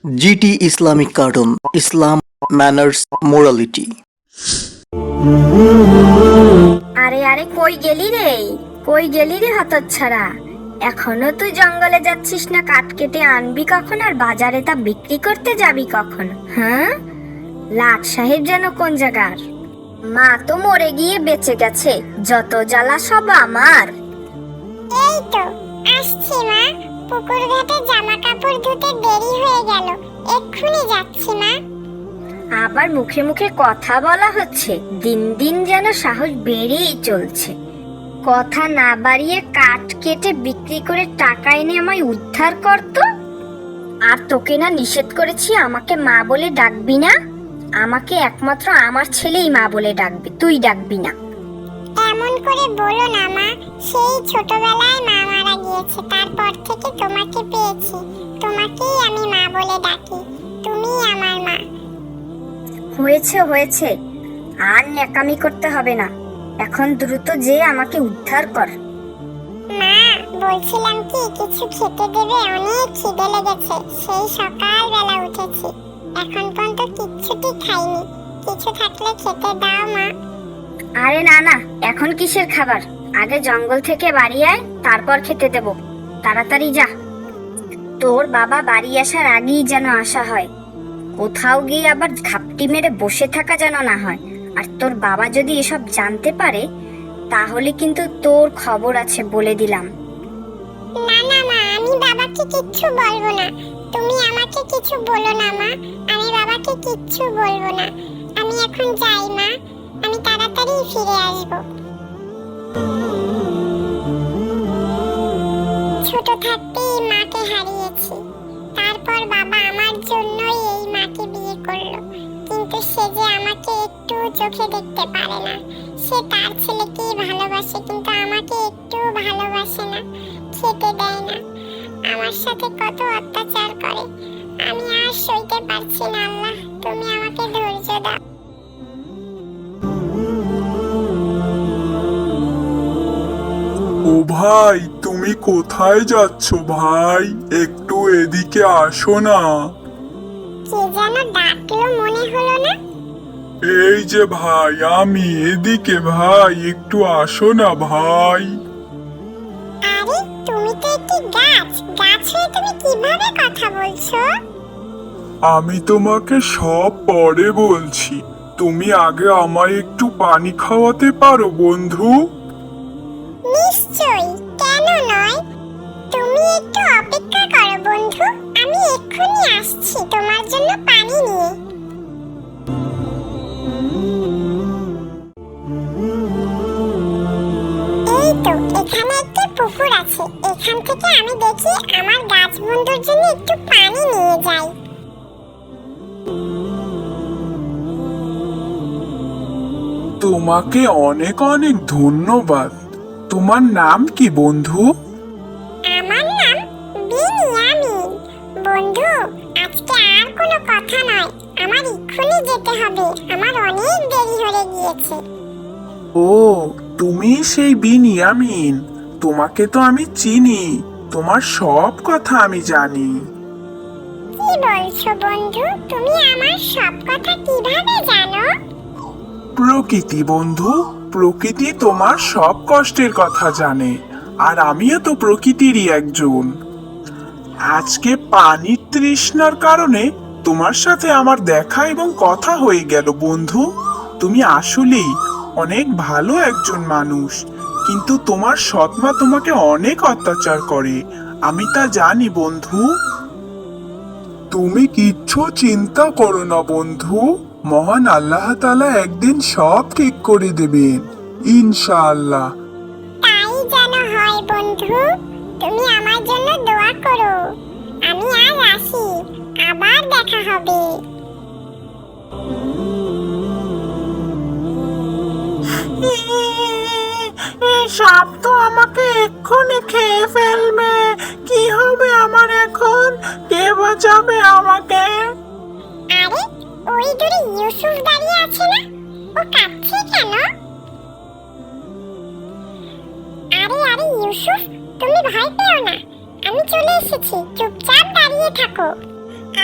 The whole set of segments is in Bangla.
GT Islamic Cartoon, Islam, Manners, Morality. আরে আরে কই গেলি রে হতচ্ছাড়া। এখনো তুই জঙ্গলে যাচ্ছিস না? কাঠ কেটে আনবি কখন আর বাজারে তা বিক্রি করতে যাবি কখন? হ্যাঁ, লাট সাহেব যেন কোন জায়গার। মা তো মরে গিয়ে বেঁচে গেছে, যত জ্বালা সব আমার। এই তো আসছি মা, পুকুর ঘাটে জামা কাপড় ধুতে দেরি হয়ে গেল, এক্ষুনি যাচ্ছি মা। আবার মুখে মুখে কথা বলা হচ্ছে, দিন দিন যেন সাহস বেড়েই চলছে। কথা না বাড়িয়ে কাঠ কেটে বিক্রি করে টাকা এনে আমায় উদ্ধার করতো। আর তোকে না নিষেধ করেছি আমাকে মা বলে ডাকবি না? আমাকে একমাত্র আমার ছেলেই মা বলে ডাকবে, তুই ডাকবি না। এমন করে বলো না মা, সেই ছোটবেলায় মা মারা গিয়েছে, তারপর থেকে তোমাকে পেয়েছি, তোমাকেই আমি মা বলে ডাকি, তুমিই আমার মা। হয়েছে, আর ন্যাকামি করতে হবে না, এখন দ্রুত যে আমাকে উদ্ধার কর। মা বলছিলাম কি, কিছু খেতে দেবে? অনেক খিদে লেগেছে, সেই সকালবেলা উঠেছি, এখন পর্যন্ত কিচ্ছুটি খাইনি, কিছু থাকলে খেতে দাও মা। আরে না, এখন কিসের খাবার? আগে জঙ্গল থেকে বাড়ি আয়, তারপর খেতে দেব। তাড়াতাড়ি যা, তোর বাবা বাড়ি আসার আগেই যেন আসা হয়। কোথাও গিয়ে আবার ঘাপটি মেরে বসে থাকা যেন না হয়। আর তোর বাবা যদি এসব জানতে পারে তাহলে কিন্তু তোর খবর আছে, বলে দিলাম। না মা, আমি বাবাকে কিচ্ছু বলবো না, তুমি আমাকে কিছু বলো না মা, আমি বাবাকে কিচ্ছু বলবো না। আমি এখন যাই মা, আমি তাড়াতাড়ি ফিরে আসবো। ছোট থাকতেই মাকে হারিয়েছি, তারপর বাবা আমার জন্যই এই মাকে বিয়ে করলো, কিন্তু সে যে আমাকে একটু চোখে দেখতে পারে না। সে তার ছেলেকেই ভালোবাসে, কিন্তু আমাকে একটু ভালোবাসে না, খেতে দেয় না, আমার সাথে কত অত্যাচার করে। আমি আর সইতে পারছি না আল্লাহ, তুমি আমাকে ধৈর্য দাও। ও ভাই, তুমি কোথায় যাচ্ছ ভাই? একটু এদিকে আসো না। কে যেন ডাকলো মনে হলো না? এই যে ভাই, আমি এদিকে ভাই, একটু আসো না ভাই। আরে তুমি তো একটি গাছ হয়ে তুমি কিভাবে কথা বলছো? আমি তোমাকে সব পরে বলছি, তুমি আগে আমায় একটু পানি খাওয়াতে পারো বন্ধু? নিশ্চয়ই, কেন নয়, তুমি একটু অপেক্ষা করো বন্ধু, আমি এক্ষুনি আসছি তোমার জন্য পানি নিয়ে। এই তো এখানে একটি পুকুর আছে, এখান থেকে আমি দেখি আমার গাছ বন্ধুর জন্য একটু পানি নিয়ে যাই। তোমাকে অনেক অনেক ধন্যবাদ। তোমার নাম কি বন্ধু? আমার নাম বিনিয়ামিন। বন্ধু, আজকে আর কোনো কথা নয়, আমার এক্ষুনি যেতে হবে, আমার অনেক দেরি হয়ে গিয়েছে। ও, তুমি সেই বিনিয়ামিন, তোমাকে তো আমি চিনি, তোমার সব কথা আমি জানি। কি বলছো বন্ধু, তুমি আমার সব কথা কিভাবে জানো? প্রকৃতি বন্ধু, প্রকৃতি তোমার সব কষ্টের কথা জানে, আর আমিও তো প্রকৃতিরই একজন। আজকে পানির তৃষ্ণার কারণে তোমার সাথে আমার দেখা এবং কথা হয়ে গেল বন্ধু। তুমি আসলেই অনেক ভালো একজন মানুষ, কিন্তু তোমার সৎমা তোমাকে অনেক অত্যাচার করে, আমি তা জানি বন্ধু। তুমি কিচ্ছু চিন্তা করো না বন্ধু, মহান আল্লাহ তাআলা একদিন সব ঠিক করে দেবেন ইনশাআল্লাহ। তাই যেন হয় বন্ধু, তুমি আমার জন্য দোয়া করো। আমি আজ আসি, আবার দেখা হবে। সাপ তো আমাকে এক্ষুনি খেয়ে ফেলবে, কি হবে আমার এখন? কে বাঁচাবে আমাকে? আরে ওই দূরে ইউসুফ দাঁড়িয়ে আছে না, ও কাঁদছে কেন? আরে ইউসুফ, তুমি ভয় পেও না, আমি চলে এসেছি, চুপচাপ দাঁড়িয়ে থাকো।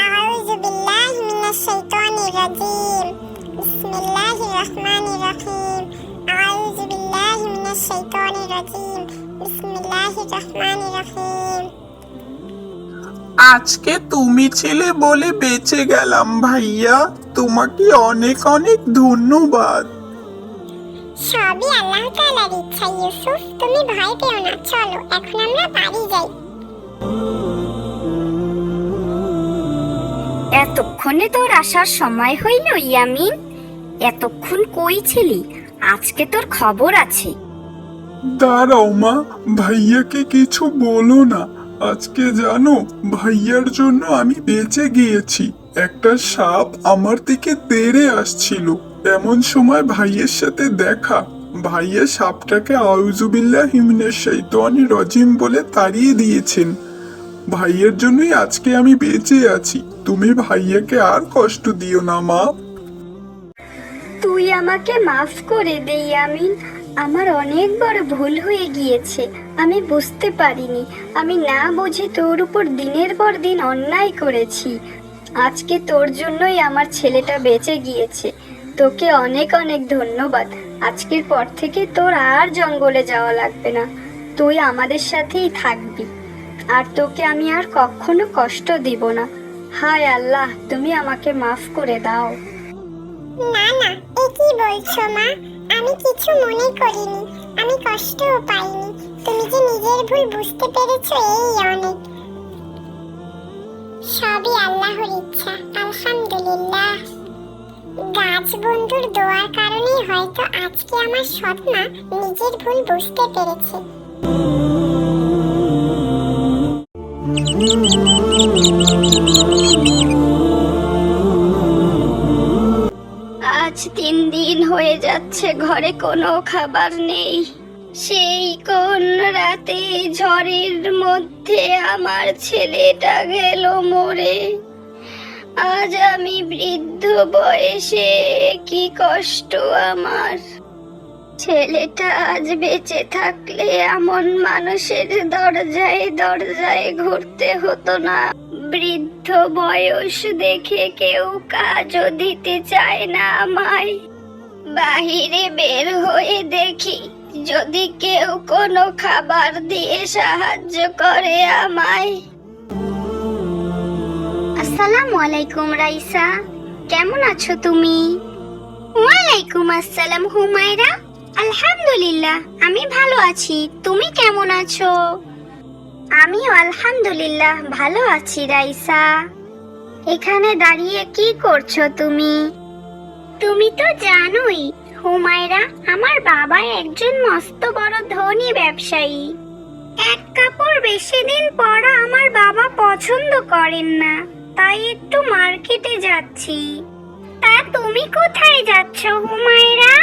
আউযু আউযু বিল্লাহি মিনাশ শাইতানির রাজিম। বিসমিল্লাহির রহমানির রহিম। আউযু বিল্লাহি মিনাশ শাইতানির রাজিম। বিসমিল্লাহির রহমানির রহিম। আজকে তুমি ছিলে বলে বেঁচে গেলাম ভাইয়া, তোমাকে অনেক অনেক ধন্যবাদ। সবই আল্লাহ তাআলার ইচ্ছা ইউসুফ, তুমি ভয় পেও না। চলো এখন আমরা বাড়ি যাই। এতক্ষণে তোর আসার সময় হইল ইয়ামিন? এতক্ষণ কই ছিলি? আজকে তোর খবর আছে। দাঁড়াও মা, ভাইয়াকে কিছু বলো না। আজকে জানো, ভাইয়ার জন্য আমি বেঁচে গিয়েছি। একটা সাপ আমার দিকে তেড়ে আসছিল, এমন সময় ভাইয়ের সাথে দেখা। ভাইয়া সাপটাকে আউযুবিল্লাহি মিনাশ শাইতানির রাজিম বলে তাড়িয়ে দিয়েছেন। ভাইয়ের জন্যই আজকে আমি বেঁচে আছি। তুমি ভাইয়াকে আর কষ্ট দিও না মা। তুই আমাকে মাফ করে দে ইয়ামিন। আমার অনেক বড় ভুল হয়ে গিয়েছে, আমি বুঝতে পারিনি। আমি না বুঝে তোর উপর দিনের পর দিন অন্যায় করেছি। আজকে তোর জন্যই আমার ছেলেটা বেঁচে গিয়েছে। তোকে অনেক অনেক ধন্যবাদ। আজকের পর থেকে তোর আর জঙ্গলে যাওয়া লাগবে না, তুই আমাদের সাথেই থাকবি। আর তোকে আমি আর কখনো কষ্ট দিব না। হায় আল্লাহ, তুমি আমাকে মাফ করে দাও। না না, এ কি বলছো মা? আমি কিছু মনে করিনি, আমি কষ্টও পাইনি। তুমি যে নিজের ভুল বুঝতে পেরেছো, এই অনেক। সবই আল্লাহর ইচ্ছা, আলহামদুলিল্লাহ। গাছ বন্ধুর দোয়ার কারণেই হয়তো আজকে আমার সৎ মা নিজের ভুল বুঝতে পেরেছে। আজ 3 দিন হয়ে যাচ্ছে ঘরে কোনো খাবার নেই। সেই কোন রাতে ঝড়ের মধ্যে আমার ছেলেটা গেল মরে। আজ আমি বৃদ্ধ বয়সে, কি কষ্ট আমার। ছেলেটা আজ বেঁচে থাকলে এমন মানুষের দরজায় দরজায় ঘুরতে হতো না। বৃদ্ধ বয়স দেখে কেউ কাজও দিতে চায় না আমায়। বাহিরে বের হয়ে দেখি যদি কেউ কোনো খাবার দিয়ে সাহায্য করে আমায়। আসসালামু আলাইকুম রাইসা, কেমন আছো তুমি? ওয়ালাইকুম আসসালাম হুমায়রা। আলহামদুলিল্লাহ, আমি ভালো আছি। তুমি কেমন আছো? আমিও আলহামদুলিল্লাহ ভালো আছি রাইসা। এখানে দাঁড়িয়ে কি করছো তুমি? তুমি তো জানোই হুমায়রা, আমার বাবা একজন মস্ত বড় ধনী ব্যবসায়ী। এক কাপড় বেশি দিন পরা আমার বাবা পছন্দ করেন না, তাই একটু মার্কেটে যাচ্ছি। তা তুমি কোথায় যাচ্ছ হুমায়রা?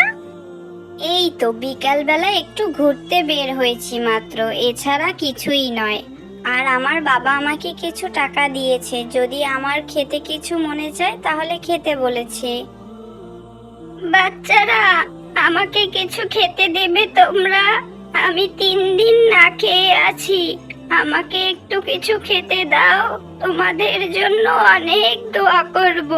এই তো বিকালবেলা একটু ঘুরতে বের হয়েছি মাত্র, এছাড়া কিছুই নয়। আর আমার বাবা আমাকে কিছু টাকা দিয়েছে, যদি আমার খেতে কিছু মনে চায় তাহলে খেতে বলেছে। বাচ্চারা, আমাকে কিছু খেতে দেবে তোমরা? আমি 3 দিন না খেয়ে আছি, আমাকে একটু কিছু খেতে দাও। তোমাদের জন্য অনেক দোয়া করব।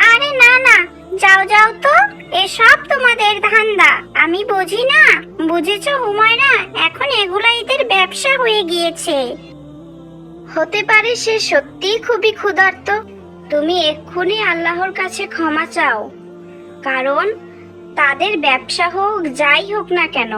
আরে না না, যাও যাও তো, এসব তোমাদের ধান্দা। আমি বুঝি না, বুঝেছো হুমায়রা? এখন এগুলা এদের ব্যবসা হয়ে গিয়েছে। হতে পারে সে সত্যিই খুবই ক্ষুধার্ত। তুমি এক্ষুনি আল্লাহর কাছে ক্ষমা চাও, কারণ তাদের ব্যবসা হোক যাই হোক না কেন,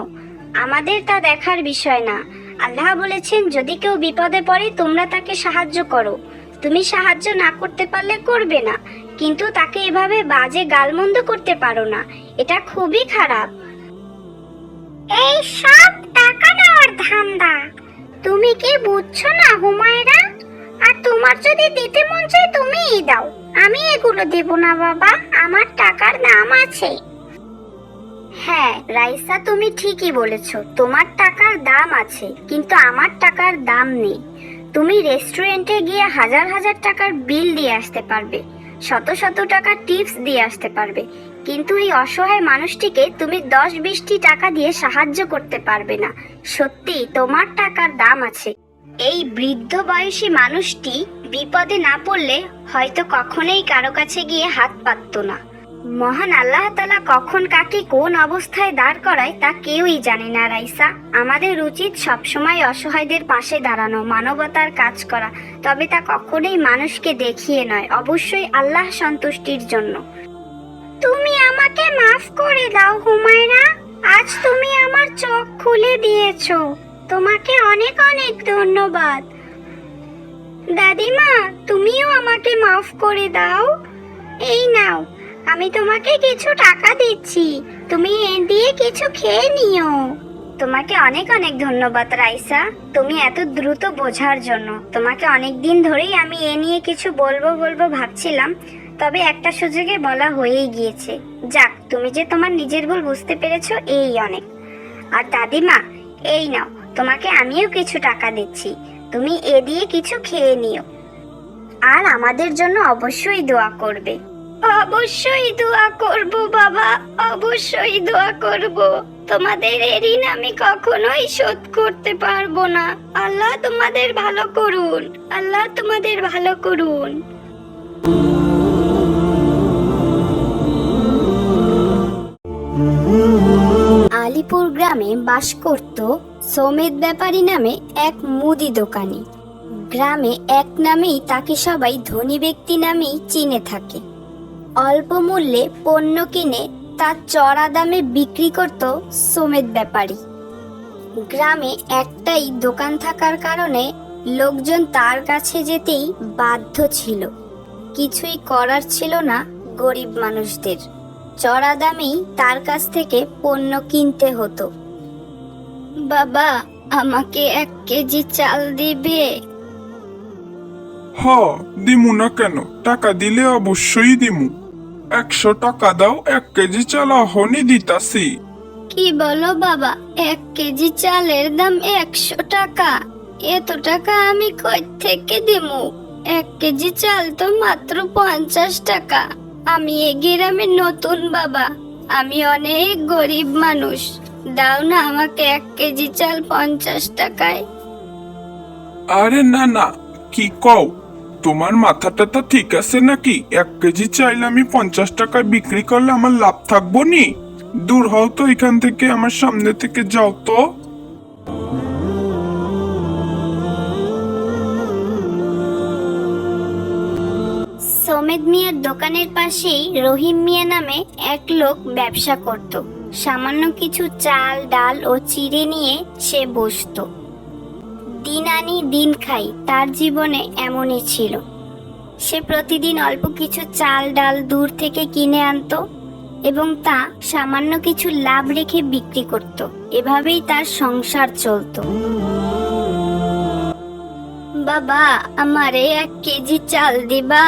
আমাদের তা দেখার বিষয় না। আল্লাহ বলেছেন যদি কেউ বিপদে পড়ে তোমরা তাকে সাহায্য করো। তুমি সাহায্য না করতে পারলে করবে না, কিন্তু তাকে এভাবে বাজে গালমন্দ করতে পারো না, এটা খুবই খারাপ। এই সব টাকা নেওয়ার ধান্দা, তুমি কি বুঝছো না হুমায়রা? আর তোমার যদি দিতে মন চায় তুমিই দাও, আমি এগুলো দেব না বাবা, আমার টাকার দাম আছে। হ্যাঁ রাইসা, তুমি ঠিকই বলেছো, তোমার টাকার দাম আছে, কিন্তু আমার টাকার দাম নেই। তুমি রেস্টুরেন্টে গিয়ে হাজার হাজার টাকার বিল দিয়ে আসতে পারবে, শত শত টাকার টিপস দিয়ে আসতে পারবে, কিন্তু এই অসহায় মানুষটিকে তুমি 10-20টি টাকা দিয়ে সাহায্য করতে পারবে না। সত্যি তোমার টাকার দাম আছে। এই বৃদ্ধ বয়সী মানুষটি বিপদে না পড়লে হয়তো কখনোই কারো কাছে গিয়ে হাত পাততো না। মহান আল্লাহ তাআলা কখন কাকে কোন অবস্থায় দাঁড় করায় তা কেউই জানে না রাইসা। আমাদের উচিত সবসময় অসহায়দের পাশে দাঁড়ানো, মানবতার কাজ করা, তবে তা কখনোই মানুষকে দেখিয়ে নয়, অবশ্যই আল্লাহ সন্তুষ্টির জন্য। তুমি আমাকে মাফ করে দাও হুমায়রা, আজ তুমি আমার চোখ খুলে দিয়েছো, তোমাকে অনেক অনেক ধন্যবাদ। দাদিমা, তুমিও আমাকে মাফ করে দাও। এই নাও, আমি তোমাকে কিছু টাকা দিচ্ছি, তুমি এ দিয়ে কিছু খেয়ে নিও। তোমাকে অনেক অনেক ধন্যবাদ রাইসা, তুমি এত দ্রুত বোঝার জন্য। তোমাকে অনেক দিন ধরেই আমি এ নিয়ে কিছু বলবো ভাবছিলাম, তবে একটা সুযোগে বলা হয়েই গিয়েছে। যাক, তুমি যে তোমার নিজের ভুল বুঝতে পেরেছো, এই অনেক। আর দাদিমা, এই নাও, তোমাকে আমিও কিছু টাকা দিচ্ছি, তুমি এ দিয়ে কিছু খেয়ে নিও। আর আমাদের জন্য অবশ্যই দোয়া করবে। অবশ্যই দোয়া করব বাবা, অবশ্যই দোয়া করব। তোমাদের ঋণ আমি কখনোই শোধ করতে পারবো না। আল্লাহ তোমাদের ভালো করুন, আল্লাহ তোমাদের ভালো করুন। আলিপুর গ্রামে বাস করত সমেত ব্যাপারী নামে এক মুদি দোকানি। গ্রামে এক নামেই তাকে সবাই ধনী ব্যক্তি নামেই চিনে থাকে। অল্প মূল্যে পণ্য কিনে তা চড়া দামে বিক্রি করত সমেত ব্যাপারী। গ্রামে একটাই দোকান থাকার কারণে লোকজন তার কাছে যেতেই বাধ্য ছিল। কিছুই করার ছিল না গরিব মানুষদের, চড়া দামেই তার কাছ থেকে পণ্য কিনতে হতো। বাবা, আমাকে 1 কেজি চাল দিবে? দিমু না কেন, টাকা দিলে অবশ্যই দিমু। 100 টাকা দাও, 1 কেজি চাল এখনই দিতাছি। কি বলো বাবা, 1 কেজি চালের দাম 100 টাকা? এত টাকা আমি কই থেকে দিমু? 1 কেজি চাল তো মাত্র 50 টাকা। আমি এই গ্রামে নতুন বাবা, আমি অনেক গরিব মানুষ, দাও না আমাকে 1 কেজি চাল 50 টাকায়। আরে না না, কি কও? তোমার মাথাটা তো ঠিক আছে নাকি? 1 কেজি চাইল আমি 50 টাকায় বিক্রি করলে আমার লাভ থাকবো নি? দূর হও তো এখান থেকে, আমার সামনে থেকে যাও তো। সমেত মিয়ার দোকানের পাশেই রহিম মিয়া নামে এক লোক ব্যবসা করত। সামান্য কিছু চাল, ডাল ও চিড়ে নিয়ে সে বসতো। দিন আনি দিন খাই, তার জীবনে এমনই ছিল। সে প্রতিদিন অল্প কিছু চাল ডাল দূর থেকে কিনে আনতো এবং তা সামান্য কিছু লাভ রেখে বিক্রি করত। এভাবেই তার সংসার চলতো। বাবা, আমারে 1 কেজি চাল দিবা?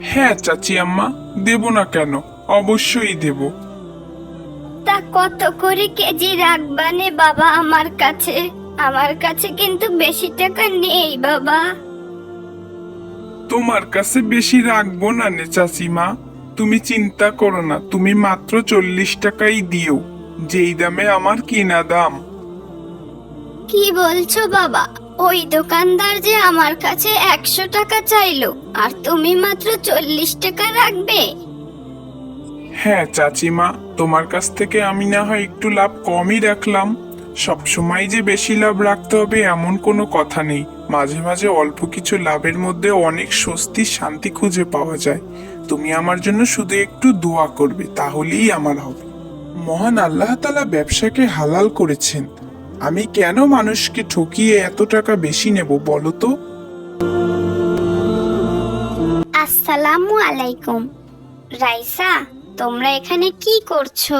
হ্যাঁ চাচি আম্মা, দেব না কেন, অবশ্যই দেব। তা কত করে কেজি রাখবানে বাবা আমার কাছে? আমার কাছে কিন্তু বেশি টাকা নেই বাবা। তোমার কাছে বেশি রাখবো না নে চাচিমা, তুমি চিন্তা করো না, তুমি মাত্র 40 টাকাই দিও, যেই দামে আমার কিনা দাম। কি বলছো বাবা? ওই দোকানদার যে আমার কাছে 100 টাকা চাইলো, আর তুমি মাত্র 40 টাকা রাখবে? হ্যাঁ চাচিমা, তোমার কাছ থেকে আমি না হয় একটু লাভ কমই রাখলাম। সবসময় যে বেশি লাভ রাখতে হবে এমন কোনো কথা নেই। মাঝে মাঝে অল্প কিছু লাভের মধ্যে অনেক স্বস্তি, শান্তি খুঁজে পাওয়া যায়। তুমি আমার জন্য শুধু একটু দোয়া করবে, তাহলেই আমার হবে। মহান আল্লাহ তাআলা ব্যবসাকে হালাল করেছেন, আমি কেন মানুষকে ঠকিয়ে এত টাকা বেশি নেব বলো তো? আসসালামু আলাইকুম। রাইসা, তোমরা এখানে কি করছো?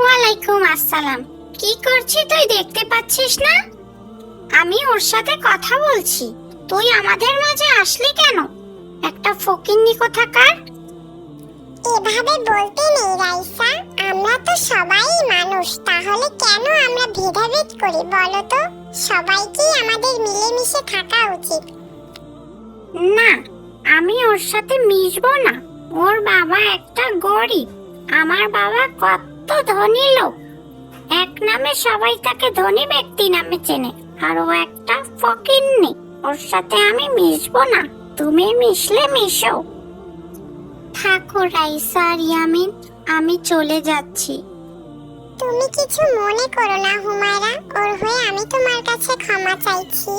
ওয়ালাইকুম আসসালাম। কি করছিস তুই, দেখতে পাচ্ছিস না? আমি ওর সাথে কথা বলছি, তুই আমাদের মাঝে আসলি কেন? একটা ফকিন্নি কোথাকার। এভাবে বলতে নেই রাইসা, আমরা তো সবাই মানুষ, তাহলে কেন আমরা ভেদাভেদ করি বলো তো? সবাইকেই আমাদের মিলেমিশে থাকা উচিত। না, আমি ওর সাথে মিশবো না। ওর বাবা একটা গরিব, আমার বাবা কত ধনী লোক। এক নামে সবাই তাকে ধনী ব্যক্তি নামে চেনে, আর ও একটা ফকিন্নি। ওর সাথে আমি মিশবো না, তুমি মিশলে মিশো। ঠাকুর রাইসা আর ইয়ামিন, আমি চলে যাচ্ছি। তুমি কিছু মনে করো না হুমায়রা, ওর হয়ে আমি তোমার কাছে ক্ষমা চাইছি।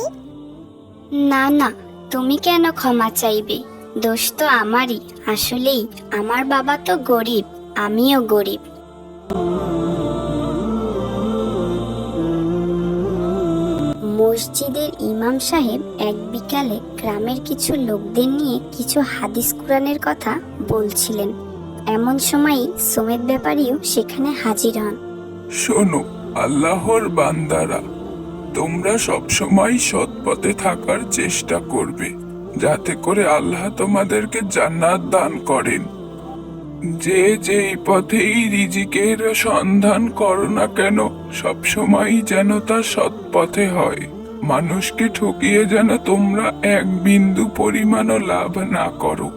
না না, তুমি কেন ক্ষমা চাইবে? দোষ তো আমারই। আসলেই আমার বাবা তো গরিব, আমিও গরিব। মসজিদের ইমাম সাহেব এক বিকালে গ্রামের কিছু লোকদের নিয়ে কিছু হাদিস কুরআনের কথা বলছিলেন। এমন সময়ই সুমেদ ব্যাপারীও সেখানে হাজির হন। শোনো আল্লাহর বান্দারা, তোমরা সবসময় সৎ পথে থাকার চেষ্টা করবে, যাতে করে আল্লাহ তোমাদেরকে জান্নাত দান করেন। যে যেই পথেই রিজিকের সন্ধান করো না কেন, সবসময় যেন তা সৎ পথে হয়। মানুষকে ঠকিয়ে যেন তোমরা এক বিন্দু পরিমাণও লাভ না করো,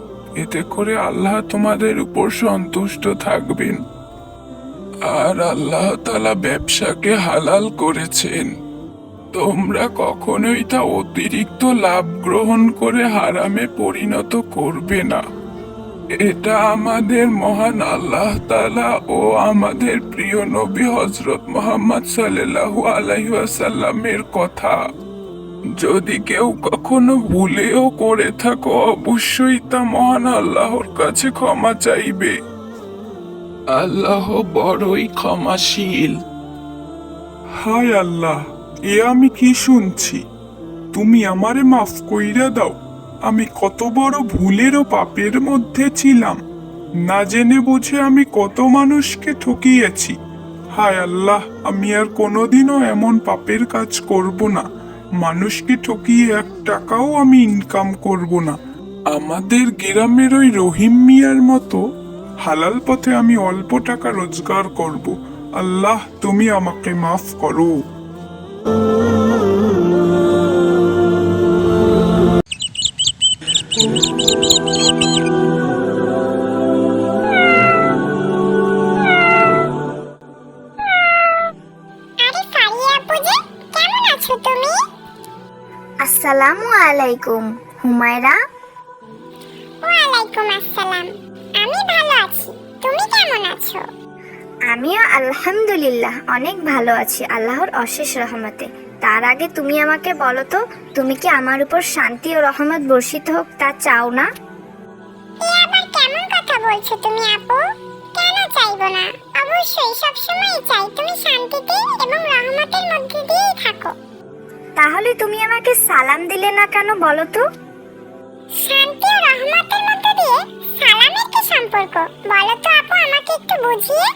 এতে করে আল্লাহ তোমাদের উপর সন্তুষ্ট থাকবেন। আর আল্লাহ তাআলা ব্যবসাকে হালাল করেছেন, তোমরা কখনোই তা অতিরিক্ত লাভ গ্রহণ করে হারামে পরিণত করবে না। এটা আমাদের মহান আল্লাহ তাআলা ও আমাদের প্রিয় নবী হযরত মুহাম্মদ সাল্লাল্লাহু আলাইহি ওয়াসাল্লামের কথা। যদি কেউ কখনো ভুলেও করে থাকো, অবশ্যই তা মহান আল্লাহর কাছে ক্ষমা চাইবে। আল্লাহ বড়ই ক্ষমাশীল। হায় আল্লাহ, এ আমি কি শুনছি? তুমি আমারে মাফ কইরা দাও। আমি কত বড় ভুলের ও পাপের মধ্যে ছিলাম। না জেনে বুঝে আমি কত মানুষকে ঠকিয়েছি। হায় আল্লাহ, আমি আর কোনোদিনও এমন পাপের কাজ করব না। মানুষকে ঠকিয়ে 1 টাকাও আমি ইনকাম করব না। আমাদের গ্রামের ওই রহিম মিয়ার মতো হালাল পথে আমি অল্প টাকা রোজগার করব। আল্লাহ, তুমি আমাকে মাফ করো। আরে ফারিয়া আপু যে, কেমন আছো তুমি? আসসালামু আলাইকুম হুমায়রা। ওয়ালাইকুম আসসালাম। আমি ভালো আছি, তুমি কেমন আছো? আমিও আলহামদুলিল্লাহ অনেক ভালো আছি, আল্লাহর অশেষ রহমতে। তার আগে তুমি আমাকে বলো তো, তুমি কি আমার উপর শান্তি ও রহমত বর্ষিত হোক তা চাও না? এ আবার কেমন কথা বলছো তুমি আপু? কেন চাইবো না? অবশ্যই সবসময় চাই তুমি শান্তিতে এবং রহমতের মধ্যে দিয়েই থাকো। তাহলে তুমি আমাকে সালাম দিলে না কেন বলো তো? শান্তি ও রহমতের মধ্যে দিয়ে সালামের কি সম্পর্ক বলো তো আপু, আমাকে একটু বুঝিয়ে।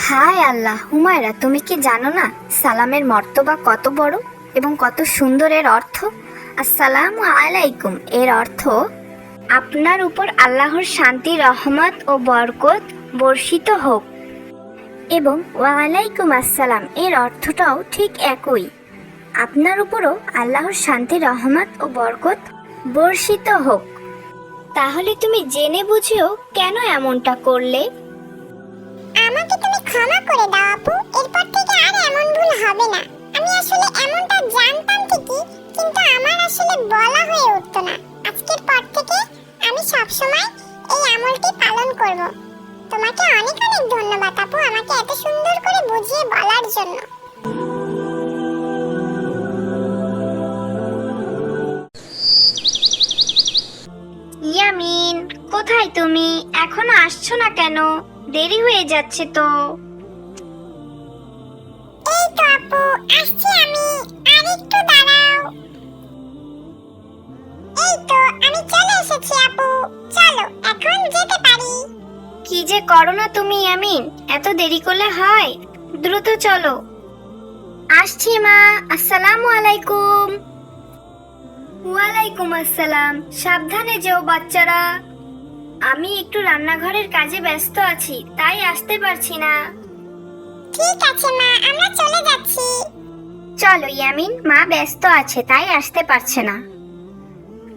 হায় আল্লাহ হুমায়রা, তুমি কি জানো না সালামের মর্তবা কত বড় এবং কত সুন্দর এর অর্থ? আসসালামু আলাইকুম এর অর্থ আপনার উপর আল্লাহর শান্তি, রহমত ও বরকত বর্ষিত হোক, এবং ওয়ালাইকুম আসসালাম এর অর্থটাও ঠিক একই, আপনার উপরও আল্লাহর শান্তি, রহমত ও বরকত বর্ষিত হোক। তাহলে তুমি জেনে বুঝেও কেন এমনটা করলে? আমাকে তুমি ক্ষমা করে দাও আপু, এরপর থেকে আর এমন ভুল হবে না। আমি আসলে এমনটা জানতাম ঠিকই, কিন্তু আমার আসলে বলা হয়ে উঠতো না। আজকের পর থেকে আমি সবসময় এই আমলটি পালন করব। তোমাকে অনেক অনেক ধন্যবাদ আপু, আমাকে এত সুন্দর করে বুঝিয়ে বলার জন্য। ইয়ামিন, কোথায় তুমি? এখনো আসছো না কেন? দেরি হয়ে যাচ্ছে তো। এই তো আপু, আসছি আমি, আর একটু দাঁড়াও। এই তো আমি চলে এসেছি আপু, চলো এখন যেতে পারি। কি যে করো না তুমি ইয়ামিন, এত দেরি করলে হয়? দ্রুত চলো। আসছি মা, আসসালামু আলাইকুম। ওয়ালাইকুম আসসালাম। সাবধানে যেও বাচ্চারা। আমি একটু রান্নাঘরের কাজে ব্যস্ত আছি, তাই আসতে পারছি না। ঠিক আছে মা, আমরা চলে যাচ্ছি। চলো ইয়ামিন, মা ব্যস্ত আছে তাই আসতে পারছে না।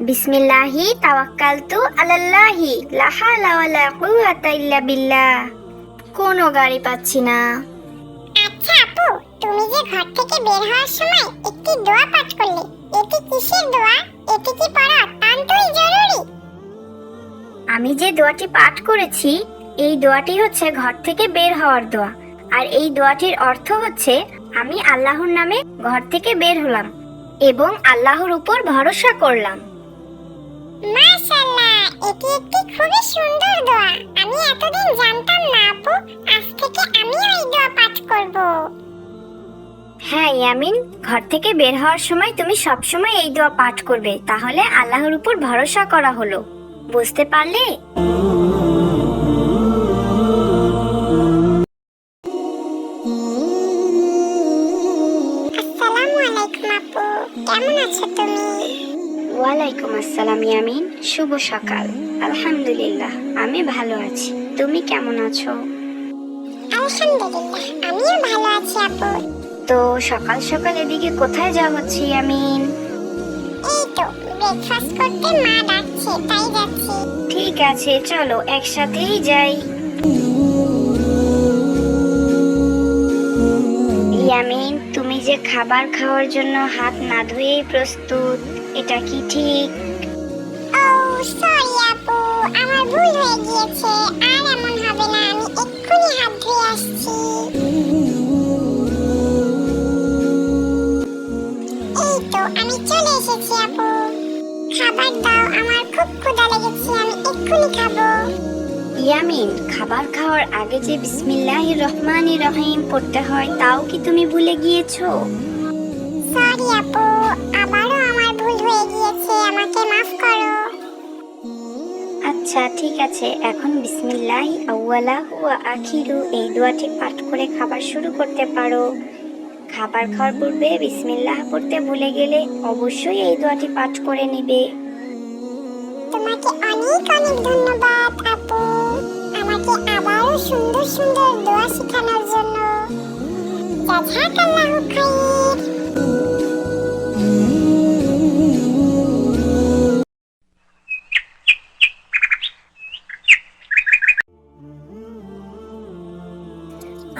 বিসমিল্লাহি তাওয়াক্কালতু আলাল্লাহি লা হাওলা ওয়ালা কুওয়াতা ইল্লা বিল্লাহ। কোনো গাড়ি পাচ্ছি না। আচ্ছা তুমি যে ঘর থেকে বের হওয়ার সময় একটি দোয়া পাঠ করলে, এটি কিসের দোয়া? এটি কি পড়া অত্যন্তই জরুরি। আমি যে দোয়াটি পাঠ করেছি, এই দোয়াটি হচ্ছে ঘর থেকে বের হওয়ার দোয়া। আর এই দোয়াটির অর্থ হচ্ছে আমি আল্লাহর নামে ঘর থেকে বের হলাম এবং আল্লাহর উপর ভরসা করলাম। মাশাআল্লাহ, এটি একটি খুবই সুন্দর দোয়া। আমি এতদিন জানতাম না আপু, আজ থেকে আমিও এই দোয়া পাঠ করব। হ্যাঁ ইয়ামিন, ঘর থেকে বের হওয়ার সময় তুমি সবসময় এই দোয়া পাঠ করবে, তাহলে আল্লাহর উপর ভরসা করা হলো। বুঝতে পারলে? আসসালামু আলাইকুম আপু, কেমন আছো তুমি? ওয়ালাইকুম আসসালাম ইয়ামিন, শুভ সকাল। আলহামদুলিল্লাহ, আমি ভালো আছি। তুমি কেমন আছো? আলহামদুলিল্লাহ, আমিও ভালো আছি আপু। তো সকাল সকাল এদিকে কোথায় যাওয়া হচ্ছে ইয়ামিন? এই তো ব্রেকফাস্ট করতে মা ডাকছে, তাই যাচ্ছি। ঠিক আছে, চলো একসাথেই যাই। ইয়ামিন, তুমি যে খাবার খাওয়ার জন্য হাত না ধুয়েই প্রস্তুত, এটা কি ঠিক? ও সরি আপু, আমার ভুল হয়ে গিয়েছে। আর এমন হবে না, আমি এক্ষুনি হাত ধুয়ে আসছি। এই তো আমি চলে এসেছি আপু। খাবার দাও, আমার খুব ক্ষুধা লেগেছে, আমি এক্ষুনি খাবো। ইয়ামিন, খাবার খাওয়ার আগে যে বিসমিল্লাহির রহমানির রহিম পড়তে হয়, তাও কি তুমি ভুলে গিয়েছো? সরি আপু, আবারও আমার ভুল হয়ে গিয়েছে, আমাকে মাফ করো। আচ্ছা ঠিক আছে, এখন বিসমিল্লাহি আউয়ালাহু ওয়া আখিরু এই দোয়াটি পাঠ করে খাবার শুরু করতে পারো। খাবার খাওয়ার পূর্বে বিসমিল্লাহ পড়তে ভুলে গেলে অবশ্যই এই দোয়াটি পাঠ করে নিবে। তোমাকে অনেক অনেক ধন্যবাদ আপু, আমাকে আবারও সুন্দর সুন্দর দোয়া শেখানোর জন্য। জাযাকাল্লাহু খাইর।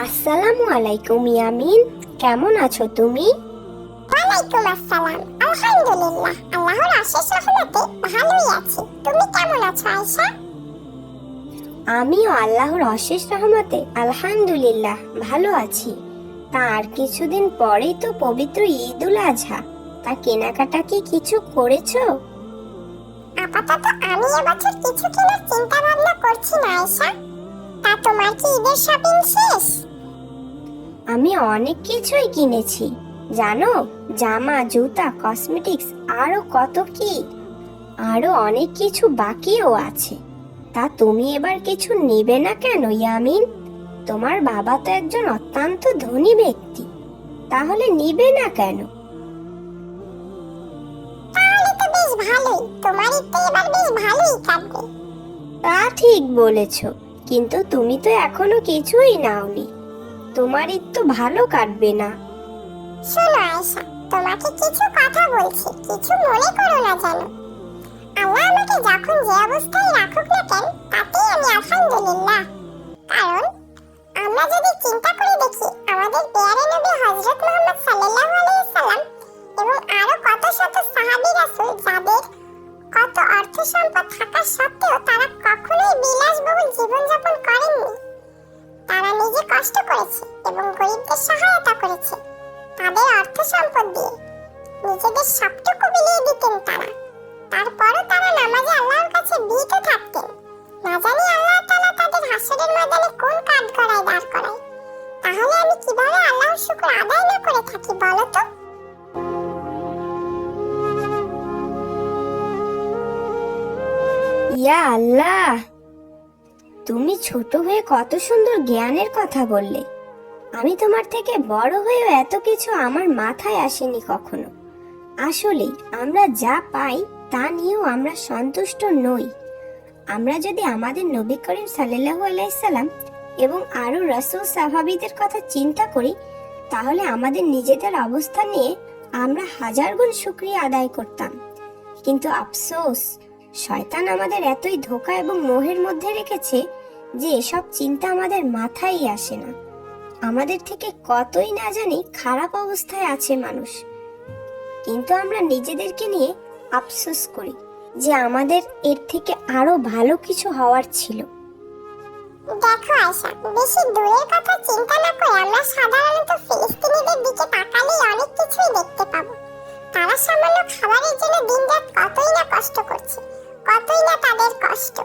আসসালামু আলাইকুম ইয়ামিন, কেমন আছো তুমি? ওয়ালাইকুম আসসালাম, আলহামদুলিল্লাহ, আল্লাহর অশেষ রহমতে ভালোই আছি। তুমি কেমন আছো আয়েশা? আমিও আল্লাহর অশেষ রহমতে আলহামদুলিল্লাহ ভালো আছি। তার কিছুদিন পরেই তো পবিত্র ঈদুল আজহা, তা কেনাকাটা কি কিছু করেছো? আপাতত আমি এবছর কিছু কেনার চিন্তা ভাবনা করছি না আয়েশা। তা তোমার কি ঈদের শপিং শেষ? আমি অনেক কিছুই কিনেছি জানো, জামা, জুতা, কসমেটিক্স, আরো কত কি। আরো অনেক কিছু বাকিও আছে। তা তুমি এবার কিছু নেবে না কেন ইয়ামিন? তোমার বাবা তো একজন অত্যন্ত ধনী ব্যক্তি, তাহলে নিবে না কেন? তাহলে তো বেশ ভালোই, তোমার ঈদ তো এবার বেশ ভালোই কাটবে। তা ঠিক বলেছো, কিন্তু তুমি তো এখনো কিছুই নাওনি। তোমার ঈদ তো ভালো কাটবে না। শোনো আয়েশা, তোমাকে কিছু কথা বলছি, কিছু মনে করো না জানো। আল্লাহ আমাকে যখন যে অবস্থায় রাখুক না কেন, তাতেই আমি আলহামদুলিল্লাহ। কারণ আমরা যদি চিন্তা করে দেখি, আমাদের পেয়ারে নবী হযরত মুহাম্মদ সাল্লাল্লাহু আলাইহি সাল্লাম এবং আরো কত শত সাহাবী রাসূল, যাদের কত অর্থ সম্পদ থাকা সত্ত্বেও তারা কখনোই বিলাসবহুল জীবনযাপন করেননি। তারা নিজে কষ্ট করেছে এবং গরিবদের সহায়তা করেছে। তাদের অর্থ সম্পদ দিয়ে নিজেদের সবটুকু বিলিয়ে দিতেন তারা। তারপরও তারা নামাজে আল্লাহর কাছে বিনীত থাকতেন। না জানি আল্লাহ তাআলা তাদের হাসরের ময়দানে কোন কাঠগড়ায় দাঁড় করায়। তাহলে আমি কিভাবে আল্লাহর শুকর আদায় না করে থাকি বলো তো? ইয়া আল্লাহ, তুমি ছোট হয়ে কত সুন্দর জ্ঞানের কথা বললে। আমি তোমার থেকে বড় হয়েও এত কিছু আমার মাথায় আসেনি কখনো। আসলেই আমরা যা পাই তা নিয়েও আমরা সন্তুষ্ট নই। আমরা যদি আমাদের নবী করিম সাল্লাল্লাহু আলাইহি সাল্লাম এবং আরো রাসূল সাহাবীদের কথা চিন্তা করি, তাহলে আমাদের নিজেদের অবস্থা নিয়ে আমরা হাজার গুণ শুকরিয়া আদায় করতাম। কিন্তু আফসোস, শয়তান আমাদের এতই ধোঁকা এবং মোহের মধ্যে রেখেছে যে এসব চিন্তা আমাদের মাথায় আসে না। আমাদের থেকে কতই না জানি খারাপ অবস্থায় আছে মানুষ, কিন্তু আমরা নিজেদেরকে নিয়ে আফসোস করি যে আমাদের এর থেকে আরো ভালো কিছু হওয়ার ছিল। দেখো আয়শা, বেশি দূরের কথা চিন্তা না করে আমরা সাধারণত ফিলিস্তিনিদের দিকে তাকালেই অনেক কিছুই দেখতে পাবো। তারা সামান্য খাবারের জন্য দিনরাত কতই না কষ্ট করছে, কতই না তাদের কষ্ট,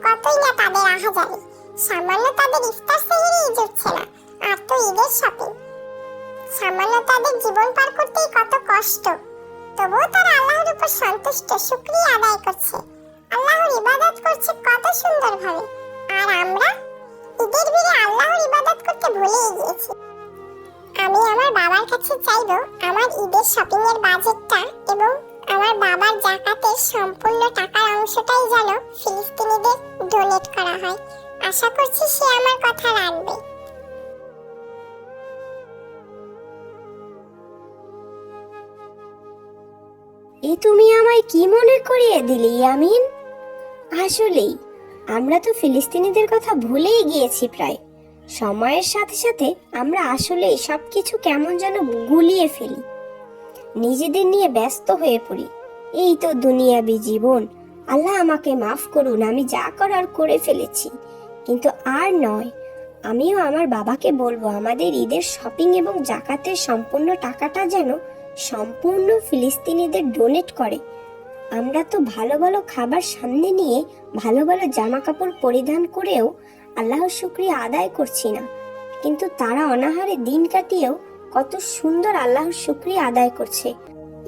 কতই না তাদের আহাজারি। সামান্য তাদের ইফতার সেহরিই জুটছে না, আর তো ঈদের শপিং। সামান্য তাদের জীবন পার করতেই কত কষ্ট, তবুও তারা আল্লাহর উপর সন্তুষ্ট, শুকরিয়া আদায় করছে, আল্লাহর ইবাদত করছে কত সুন্দরভাবে। আর আমরা ঈদের ভিড়ে আল্লাহর ইবাদত করতে ভুলেই গিয়েছি। আমি আমার বাবার কাছে চাইবো আমার ঈদের শপিং এর বাজেটটা এবং আমার বাবার যাকাতের সম্পূর্ণ টাকার অংশটাই যেন ফিলিস্তিনিদের ডোনেট করা হয়। আশা করছি সে আমার কথা রাখবে। তুমি আমায় কি মনে করিয়ে দিলি ইয়ামিন? আসলেই আমরা তো ফিলিস্তিনিদের কথা ভুলেই গিয়েছি প্রায়। সময়ের সাথে সাথে আমরা আসলেই সবকিছু কেমন যেন গুলিয়ে ফেলি, নিজেদের নিয়ে ব্যস্ত হয়ে পড়ি। এই তো দুনিয়াবি জীবন, আল্লাহ আমাকে মাফ করুন, আমি যা করার করে ফেলেছি, কিন্তু আর নয়। আমিও আমার বাবাকে বলবো আমাদের ঈদের শপিং এবং যাকাতের সম্পূর্ণ টাকাটা যেন সম্পূর্ণ ফিলিস্তিনিদের ডোনেট করে। আমরা তো ভালো ভালো খাবার সামনে নিয়ে ভালো ভালো জামা কাপড় পরিধান করেও আল্লাহর শুকরিয়া আদায় করছি না, কিন্তু তারা অনাহারে দিন কাটিয়েও কত সুন্দর আল্লাহর শুকরিয়া আদায় করছে।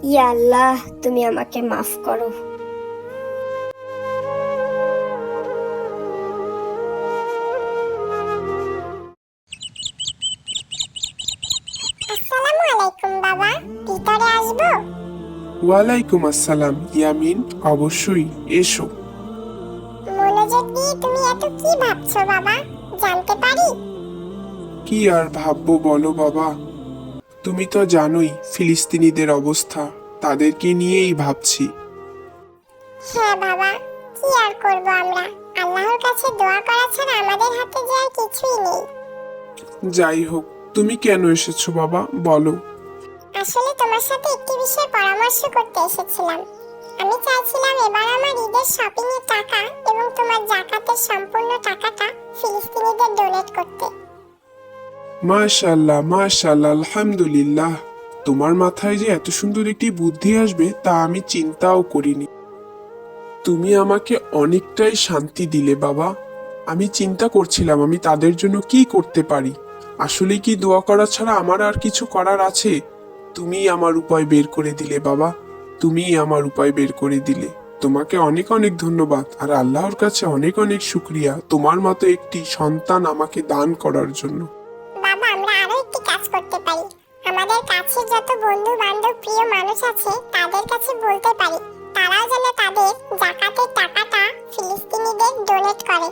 ইয়া আল্লাহ, তুমি আমাকে মাফ করো। আসসালামু আলাইকুম বাবা, ভিতরে আসবো? ওয়ালাইকুম আসসালাম ইয়ামিন, অবশ্যই এসো। মনোযোগ দিয়ে তুমি এত কি ভাবছো বাবা, জানতে পারি? কি আর ভাববো বলো বাবা, তুমি তো জানোই ফিলিস্তিনিদের অবস্থা, তাদেরকে নিয়েই ভাবছি। হ্যাঁ বাবা, কি আর করবো আমরা, আল্লাহর কাছে দোয়া করা ছাড়া আমাদের হাতে যে আর কিছুই নেই। যাই হোক, তুমি কেন এসেছো বাবা, বলো। আসলে তোমার সাথে একটি বিষয়ে পরামর্শ করতে এসেছিলাম। আমি চাইছিলাম এবার আমার ঈদের শপিং এর টাকা এবং তোমার যাকাতের সম্পূর্ণ টাকাটা ফিলিস্তিনিদের ডোনেট করতে। মাশাআল্লাহ মাশাআল্লাহ, আলহামদুলিল্লাহ। তোমার মাথায় যে এত সুন্দর একটি বুদ্ধি আসবে তা আমি চিন্তাও করিনি। তুমি আমাকে অনেকটাই শান্তি দিলে বাবা। আমি চিন্তা করছিলাম আমি তাদের জন্য কি করতে পারি। আসলে কি দোয়া করা ছাড়া আমার আর কিছু করার আছে? তুমি আমার উপায় বের করে দিলে বাবা, তুমি আমার উপায় বের করে দিলে। তোমাকে অনেক অনেক ধন্যবাদ, আর আল্লাহর কাছে অনেক অনেক শুকরিয়া তোমার মতো একটি সন্তান আমাকে দান করার জন্য। বাবা, আমরা আরো একটি কাজ করতে পারি। আমাদের কাছে যত বন্ধু বান্ধব প্রিয় মানুষ আছে তাদের কাছে বলতে পারি তারাও যেন তাদের যাকাতের টাকাটা ফিলিস্তিনিদের ডোনেট করে।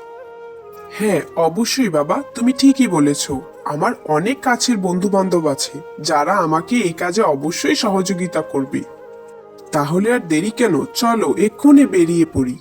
হ্যাঁ অবশ্যই বাবা, তুমি ঠিকই বলেছো। আমার অনেক কাছের বন্ধু বান্ধব আছে যারা আমাকে এই কাজে অবশ্যই সহযোগিতা করবে। তাহলে আর দেরি কেন, চলো এক্ষুনি বেরিয়ে পড়ি।